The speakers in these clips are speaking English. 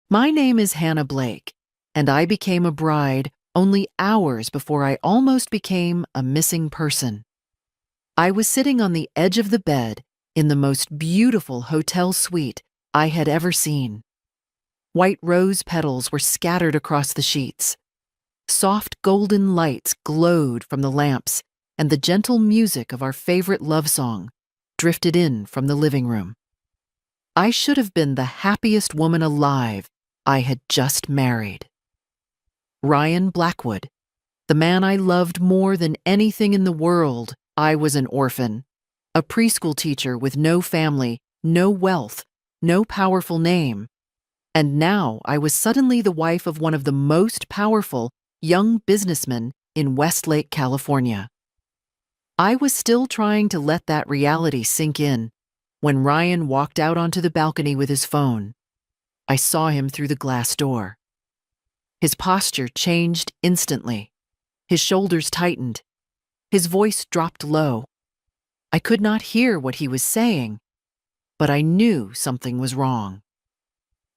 My name is Hannah Blake, and I became a bride only hours before I almost became a missing person. I was sitting on the edge of the bed in the most beautiful hotel suite I had ever seen. White rose petals were scattered across the sheets. Soft golden lights glowed from the lamps, and the gentle music of our favorite love song drifted in from the living room. I should have been the happiest woman alive. I had just married Ryan Blackwood, the man I loved more than anything in the world. I was an orphan, a preschool teacher with no family, no wealth, no powerful name. And now I was suddenly the wife of one of the most powerful young businessmen in Westlake, California. I was still trying to let that reality sink in when Ryan walked out onto the balcony with his phone. I saw him through the glass door. His posture changed instantly. His shoulders tightened. His voice dropped low. I could not hear what he was saying, but I knew something was wrong.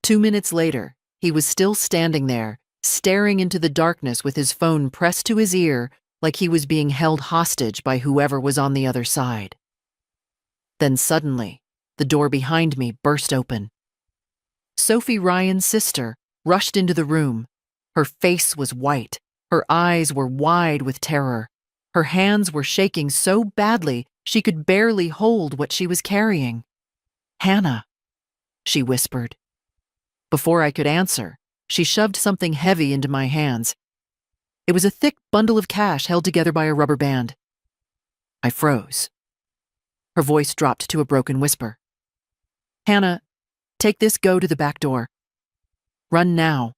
2 minutes later, he was still standing there, staring into the darkness with his phone pressed to his ear like he was being held hostage by whoever was on the other side. Then suddenly, the door behind me burst open. Sophie Ryan's sister rushed into the room. Her face was white. Her eyes were wide with terror. Her hands were shaking so badly she could barely hold what she was carrying. "Hannah," she whispered. Before I could answer, she shoved something heavy into my hands. It was a thick bundle of cash held together by a rubber band. I froze. Her voice dropped to a broken whisper. "Hannah, take this, go to the back door. Run now."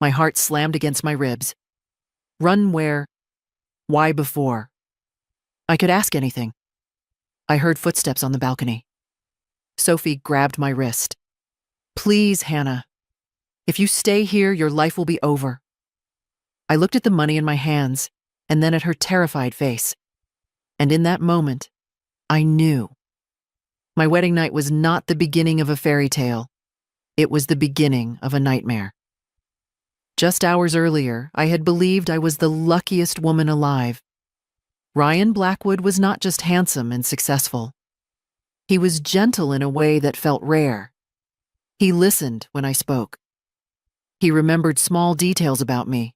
My heart slammed against my ribs. Run where? Why before? I could ask anything. I heard footsteps on the balcony. Sophie grabbed my wrist. "Please, Hannah. If you stay here, your life will be over." I looked at the money in my hands and then at her terrified face. And in that moment, I knew. My wedding night was not the beginning of a fairy tale. It was the beginning of a nightmare. Just hours earlier, I had believed I was the luckiest woman alive. Ryan Blackwood was not just handsome and successful. He was gentle in a way that felt rare. He listened when I spoke. He remembered small details about me.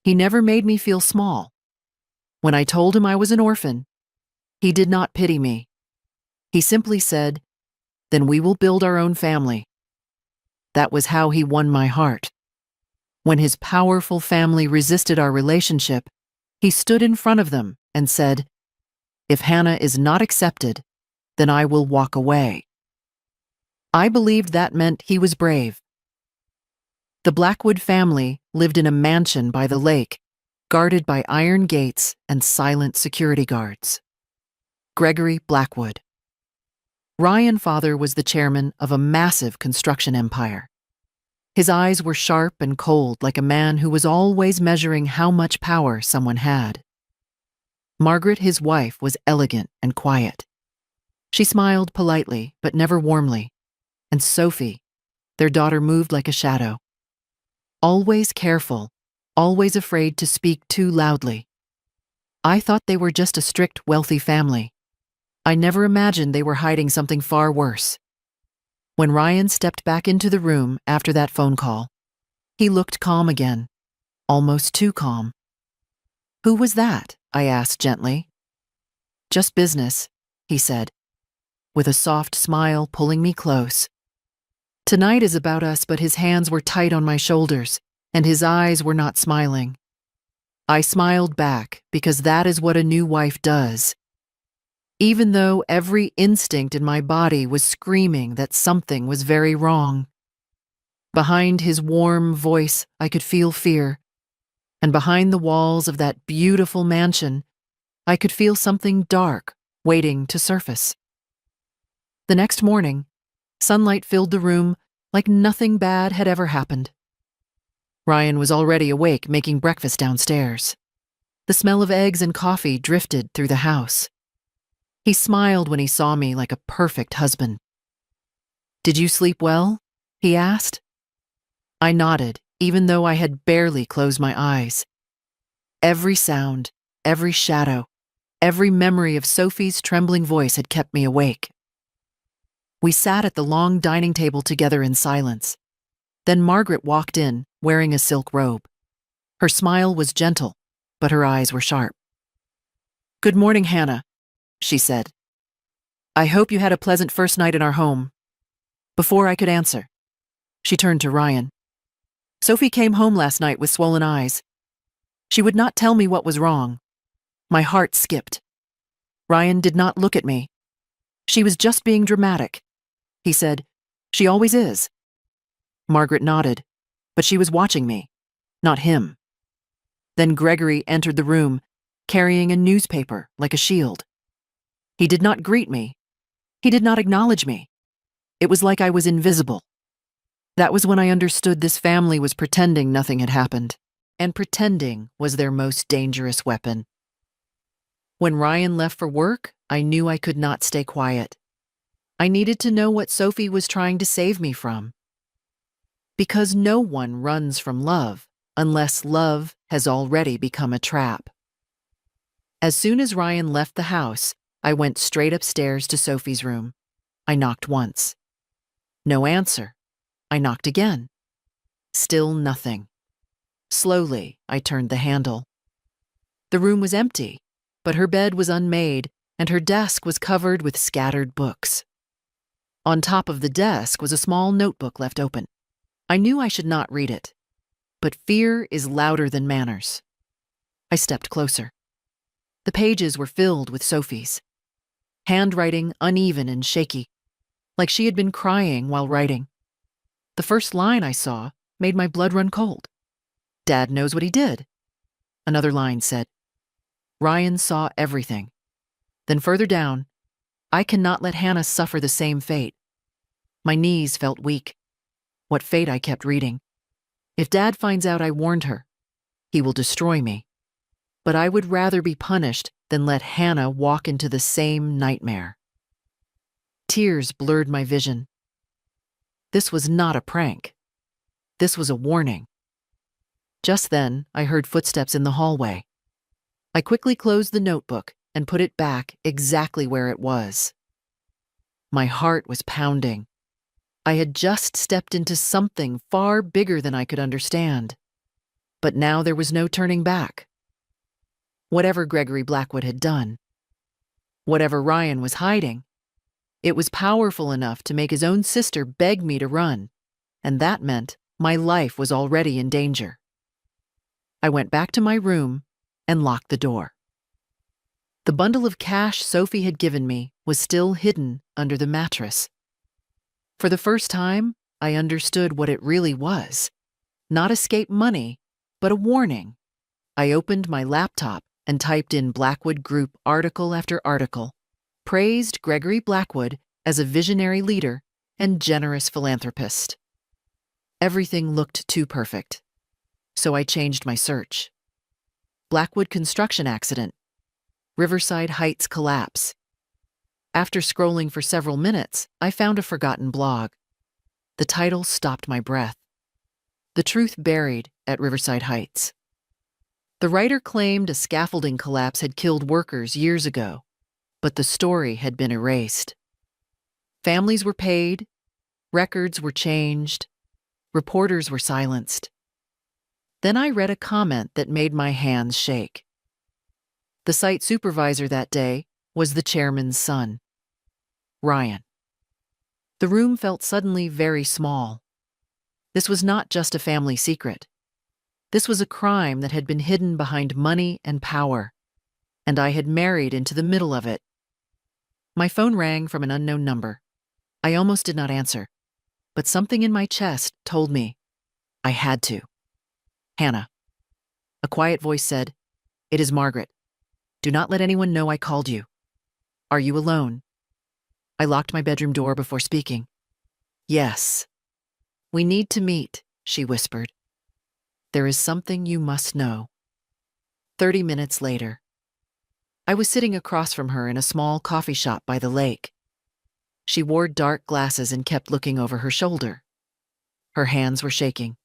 He never made me feel small. When I told him I was an orphan, he did not pity me. He simply said, "Then we will build our own family." That was how he won my heart. When his powerful family resisted our relationship, he stood in front of them and said, "If Hannah is not accepted, then I will walk away." I believed that meant he was brave. The Blackwood family lived in a mansion by the lake, guarded by iron gates and silent security guards. Gregory Blackwood. Ryan father was the chairman of a massive construction empire. His eyes were sharp and cold, like a man who was always measuring how much power someone had. Margaret, his wife, was elegant and quiet. She smiled politely, but never warmly. And Sophie, their daughter, moved like a shadow. Always careful, always afraid to speak too loudly. I thought they were just a strict, wealthy family. I never imagined they were hiding something far worse. When Ryan stepped back into the room after that phone call, he looked calm again, almost too calm. "Who was that?" I asked gently. "Just business," he said, with a soft smile pulling me close. Tonight is about us, but his hands were tight on my shoulders, and his eyes were not smiling. I smiled back because that is what a new wife does. Even though every instinct in my body was screaming that something was very wrong. Behind his warm voice, I could feel fear. And behind the walls of that beautiful mansion, I could feel something dark waiting to surface. The next morning, sunlight filled the room like nothing bad had ever happened. Ryan was already awake, making breakfast downstairs. The smell of eggs and coffee drifted through the house. He smiled when he saw me like a perfect husband. "Did you sleep well?" he asked. I nodded, even though I had barely closed my eyes. Every sound, every shadow, every memory of Sophie's trembling voice had kept me awake. We sat at the long dining table together in silence. Then Margaret walked in, wearing a silk robe. Her smile was gentle, but her eyes were sharp. "Good morning, Hannah," she said. "I hope you had a pleasant first night in our home." Before I could answer, she turned to Ryan. "Sophie came home last night with swollen eyes. She would not tell me what was wrong." My heart skipped. Ryan did not look at me. "She was just being dramatic," he said. "She always is." Margaret nodded, but she was watching me, not him. Then Gregory entered the room, carrying a newspaper like a shield. He did not greet me. He did not acknowledge me. It was like I was invisible. That was when I understood this family was pretending nothing had happened, and pretending was their most dangerous weapon. When Ryan left for work, I knew I could not stay quiet. I needed to know what Sophie was trying to save me from. Because no one runs from love unless love has already become a trap. As soon as Ryan left the house, I went straight upstairs to Sophie's room. I knocked once. No answer. I knocked again. Still nothing. Slowly, I turned the handle. The room was empty, but her bed was unmade and her desk was covered with scattered books. On top of the desk was a small notebook left open. I knew I should not read it, but fear is louder than manners. I stepped closer. The pages were filled with Sophie's, handwriting uneven and shaky, like she had been crying while writing. The first line I saw made my blood run cold. "Dad knows what he did." Another line said, "Ryan saw everything." Then further down, "I cannot let Hannah suffer the same fate." My knees felt weak. What fate, I kept reading. "If Dad finds out I warned her, he will destroy me. But I would rather be punished than let Hannah walk into the same nightmare." Tears blurred my vision. This was not a prank. This was a warning. Just then, I heard footsteps in the hallway. I quickly closed the notebook and put it back exactly where it was. My heart was pounding. I had just stepped into something far bigger than I could understand. But now there was no turning back. Whatever Gregory Blackwood had done, whatever Ryan was hiding, it was powerful enough to make his own sister beg me to run, and that meant my life was already in danger. I went back to my room and locked the door. The bundle of cash Sophie had given me was still hidden under the mattress. For the first time, I understood what it really was. Not escape money, but a warning. I opened my laptop and typed in Blackwood Group article after article, praised Gregory Blackwood as a visionary leader and generous philanthropist. Everything looked too perfect, so I changed my search. Blackwood construction accident. Riverside Heights collapse. After scrolling for several minutes, I found a forgotten blog. The title stopped my breath. The truth buried at Riverside Heights. The writer claimed a scaffolding collapse had killed workers years ago, but the story had been erased. Families were paid, records were changed, reporters were silenced. Then I read a comment that made my hands shake. The site supervisor that day was the chairman's son, Ryan. The room felt suddenly very small. This was not just a family secret. This was a crime that had been hidden behind money and power, and I had married into the middle of it. My phone rang from an unknown number. I almost did not answer, but something in my chest told me I had to. "Hannah." A quiet voice said, "It is Margaret. Do not let anyone know I called you. Are you alone?" I locked my bedroom door before speaking. "Yes." "We need to meet," she whispered. "There is something you must know." 30 minutes later, I was sitting across from her in a small coffee shop by the lake. She wore dark glasses and kept looking over her shoulder. Her hands were shaking.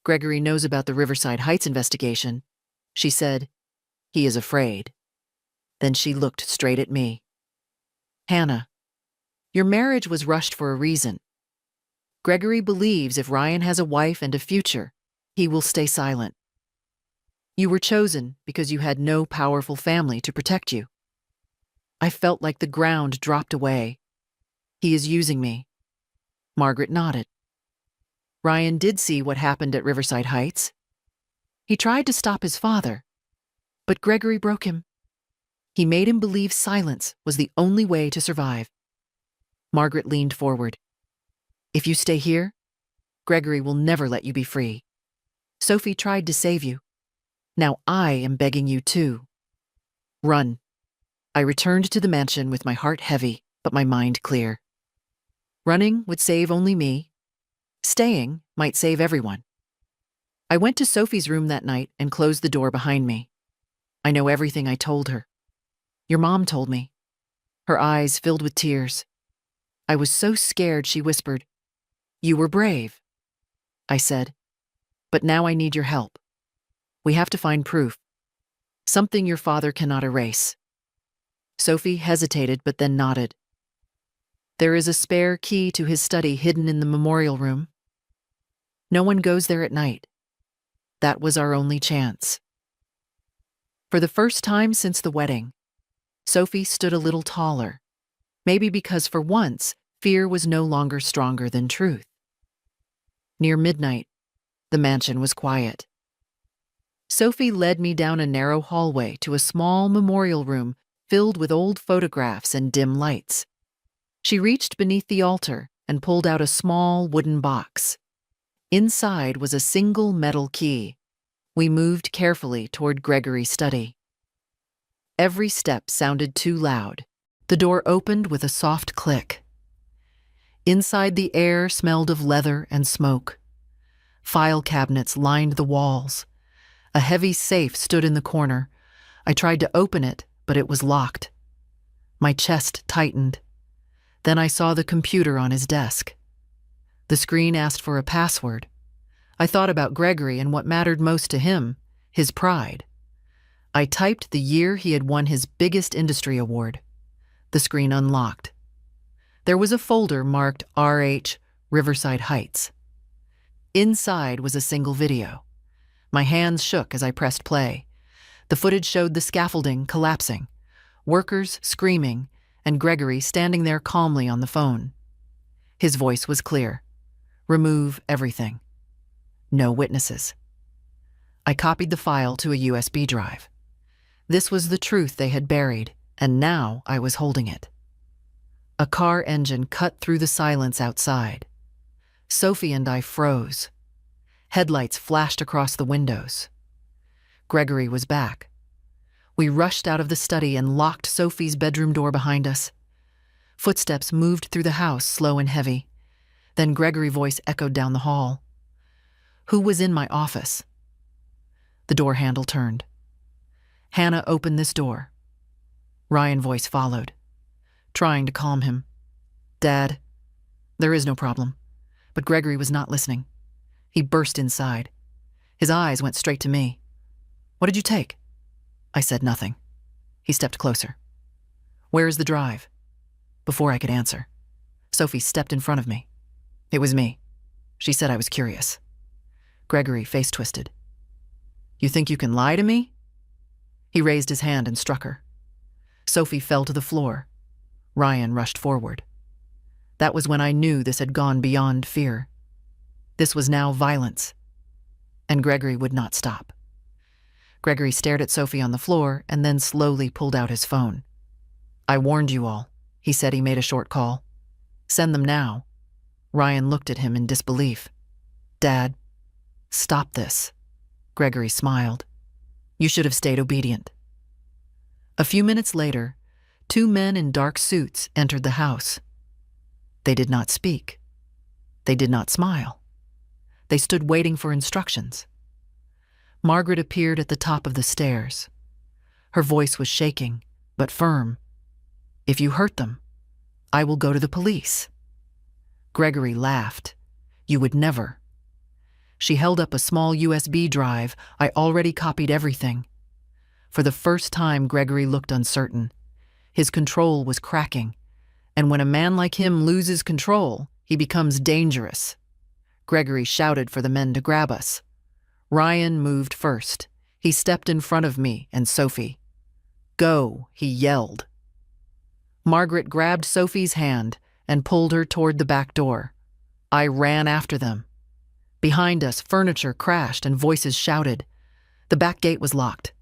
Gregory knows about the Riverside Heights investigation. She said, he is afraid. Then she looked straight at me. Hannah, your marriage was rushed for a reason. Gregory believes if Ryan has a wife and a future, he will stay silent. You were chosen because you had no powerful family to protect you. I felt like the ground dropped away. He is using me. Margaret nodded. Ryan did see what happened at Riverside Heights. He tried to stop his father, but Gregory broke him. He made him believe silence was the only way to survive. Margaret leaned forward. If you stay here, Gregory will never let you be free. Sophie tried to save you. Now I am begging you too. Run. I returned to the mansion with my heart heavy, but my mind clear. Running would save only me. Staying might save everyone. I went to Sophie's room that night and closed the door behind me. I know everything I told her. Your mom told me. Her eyes filled with tears. I was so scared, she whispered. You were brave. I said, but now I need your help. We have to find proof. Something your father cannot erase. Sophie hesitated but then nodded. There is a spare key to his study hidden in the memorial room. No one goes there at night. That was our only chance. For the first time since the wedding, Sophie stood a little taller, maybe because for once, fear was no longer stronger than truth. Near midnight, the mansion was quiet. Sophie led me down a narrow hallway to a small memorial room filled with old photographs and dim lights. She reached beneath the altar and pulled out a small wooden box. Inside was a single metal key. We moved carefully toward Gregory's study. Every step sounded too loud. The door opened with a soft click. Inside, the air smelled of leather and smoke. File cabinets lined the walls. A heavy safe stood in the corner. I tried to open it, but it was locked. My chest tightened. Then I saw the computer on his desk. The screen asked for a password. I thought about Gregory and what mattered most to him, his pride. I typed the year he had won his biggest industry award. The screen unlocked. There was a folder marked RH Riverside Heights. Inside was a single video. My hands shook as I pressed play. The footage showed the scaffolding collapsing, workers screaming, and Gregory standing there calmly on the phone. His voice was clear. Remove everything. No witnesses. I copied the file to a USB drive. This was the truth they had buried, and now I was holding it. A car engine cut through the silence outside. Sophie and I froze. Headlights flashed across the windows. Gregory was back. We rushed out of the study and locked Sophie's bedroom door behind us. Footsteps moved through the house, slow and heavy. Then Gregory's voice echoed down the hall. Who was in my office? The door handle turned. Hannah, opened this door. Ryan's voice followed, trying to calm him. Dad, there is no problem. But Gregory was not listening. He burst inside. His eyes went straight to me. What did you take? I said nothing. He stepped closer. Where is the drive? Before I could answer, Sophie stepped in front of me. It was me. She said I was curious. Gregory face twisted. You think you can lie to me? He raised his hand and struck her. Sophie fell to the floor. Ryan rushed forward. That was when I knew this had gone beyond fear. This was now violence. And Gregory would not stop. Gregory stared at Sophie on the floor and then slowly pulled out his phone. I warned you all, he said. He made a short call. Send them now. Ryan looked at him in disbelief. Dad, stop this. Gregory smiled. You should have stayed obedient. A few minutes later, 2 men in dark suits entered the house. They did not speak. They did not smile. They stood waiting for instructions. Margaret appeared at the top of the stairs. Her voice was shaking, but firm. If you hurt them, I will go to the police. Gregory laughed. You would never. She held up a small USB drive. I already copied everything. For the first time, Gregory looked uncertain. His control was cracking. And when a man like him loses control, he becomes dangerous. Gregory shouted for the men to grab us. Ryan moved first. He stepped in front of me and Sophie. "Go," he yelled. Margaret grabbed Sophie's hand and pulled her toward the back door. I ran after them. Behind us, furniture crashed and voices shouted. The back gate was locked.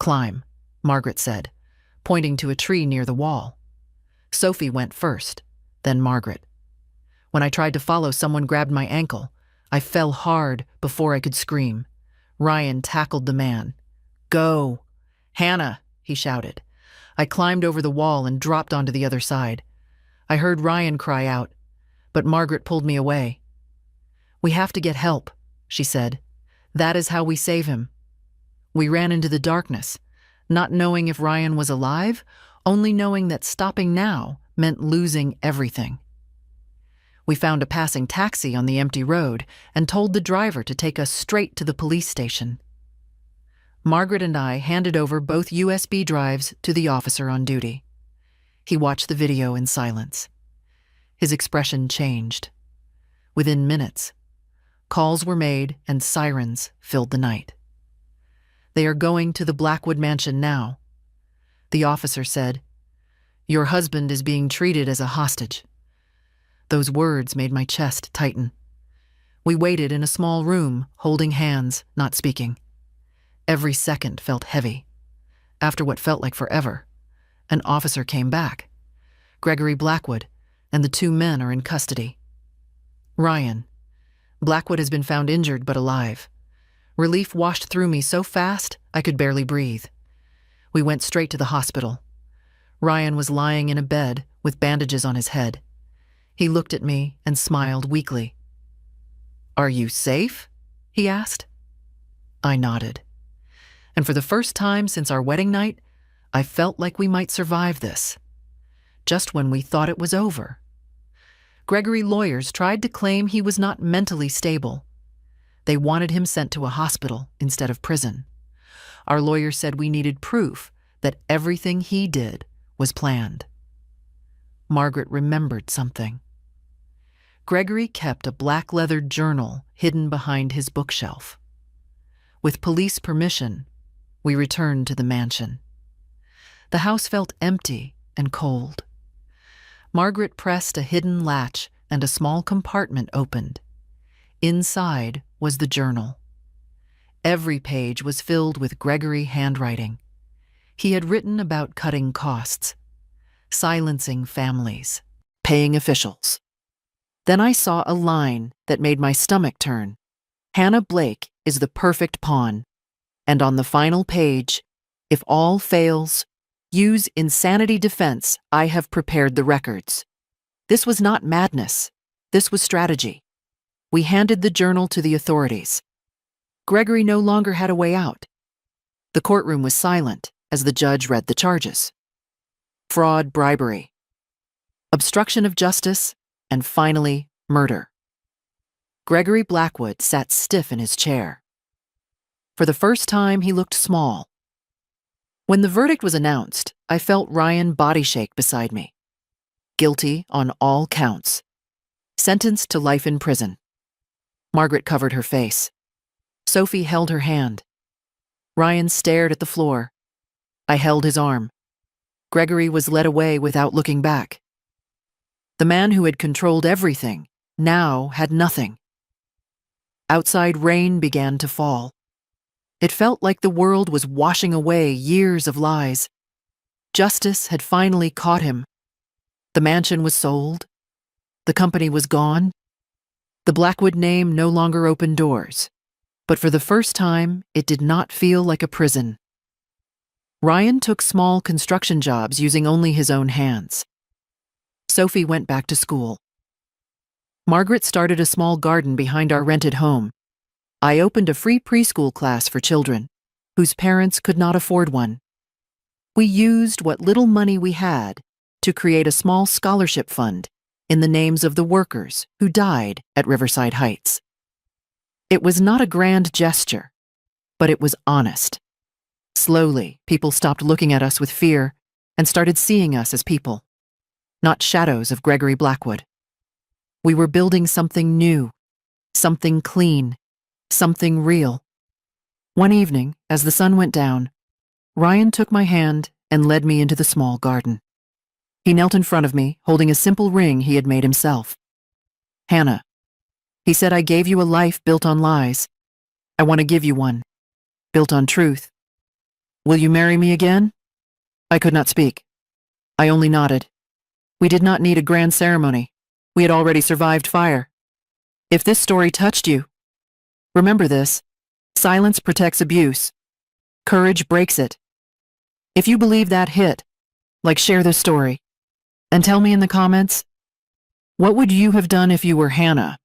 "Climb," Margaret said, pointing to a tree near the wall. Sophie went first, then Margaret. When I tried to follow, someone grabbed my ankle. I fell hard before I could scream. Ryan tackled the man. "Go." "Hannah," he shouted. I climbed over the wall and dropped onto the other side. I heard Ryan cry out, but Margaret pulled me away. "We have to get help," she said. "That is how we save him." We ran into the darkness, not knowing if Ryan was alive, only knowing that stopping now meant losing everything. We found a passing taxi on the empty road and told the driver to take us straight to the police station. Margaret and I handed over both USB drives to the officer on duty. He watched the video in silence. His expression changed. Within minutes, calls were made and sirens filled the night. "They are going to the Blackwood mansion now." The officer said, "Your husband is being treated as a hostage." Those words made my chest tighten. We waited in a small room, holding hands, not speaking. Every second felt heavy. After what felt like forever, an officer came back. Gregory Blackwood, and the two men are in custody. "Ryan, Blackwood has been found injured but alive." Relief washed through me so fast I could barely breathe. We went straight to the hospital. Ryan was lying in a bed with bandages on his head. He looked at me and smiled weakly. "Are you safe?" he asked. I nodded. And for the first time since our wedding night, I felt like we might survive this. Just when we thought it was over. Gregory lawyers tried to claim he was not mentally stable. They wanted him sent to a hospital instead of prison. Our lawyer said we needed proof that everything he did was planned. Margaret remembered something. Gregory kept a black leather journal hidden behind his bookshelf. With police permission, we returned to the mansion. The house felt empty and cold. Margaret pressed a hidden latch and a small compartment opened. Inside was the journal. Every page was filled with Gregory handwriting. He had written about cutting costs, silencing families, paying officials. Then I saw a line that made my stomach turn. "Hannah Blake is the perfect pawn." And on the final page, "If all fails, use insanity defense. I have prepared the records." This was not madness. This was strategy. We handed the journal to the authorities. Gregory no longer had a way out. The courtroom was silent as the judge read the charges. Fraud, bribery, obstruction of justice, and finally, murder. Gregory Blackwood sat stiff in his chair. For the first time, he looked small. When the verdict was announced, I felt Ryan body shake beside me. Guilty on all counts. Sentenced to life in prison. Margaret covered her face. Sophie held her hand. Ryan stared at the floor. I held his arm. Gregory was led away without looking back. The man who had controlled everything now had nothing. Outside, rain began to fall. It felt like the world was washing away years of lies. Justice had finally caught him. The mansion was sold. The company was gone. The Blackwood name no longer opened doors. But for the first time, it did not feel like a prison. Ryan took small construction jobs using only his own hands. Sophie went back to school. Margaret started a small garden behind our rented home. I opened a free preschool class for children whose parents could not afford one. We used what little money we had to create a small scholarship fund in the names of the workers who died at Riverside Heights. It was not a grand gesture, but it was honest. Slowly, people stopped looking at us with fear and started seeing us as people, not shadows of Gregory Blackwood. We were building something new, something clean, something real. One evening, as the sun went down, Ryan took my hand and led me into the small garden. He knelt in front of me, holding a simple ring he had made himself. "Hannah," he said, "I gave you a life built on lies. I want to give you one, built on truth. Will you marry me again?" I could not speak. I only nodded. We did not need a grand ceremony. We had already survived fire. If this story touched you, remember this: silence protects abuse. Courage breaks it. If you believe that hit, share this story. And tell me in the comments, what would you have done if you were Hannah?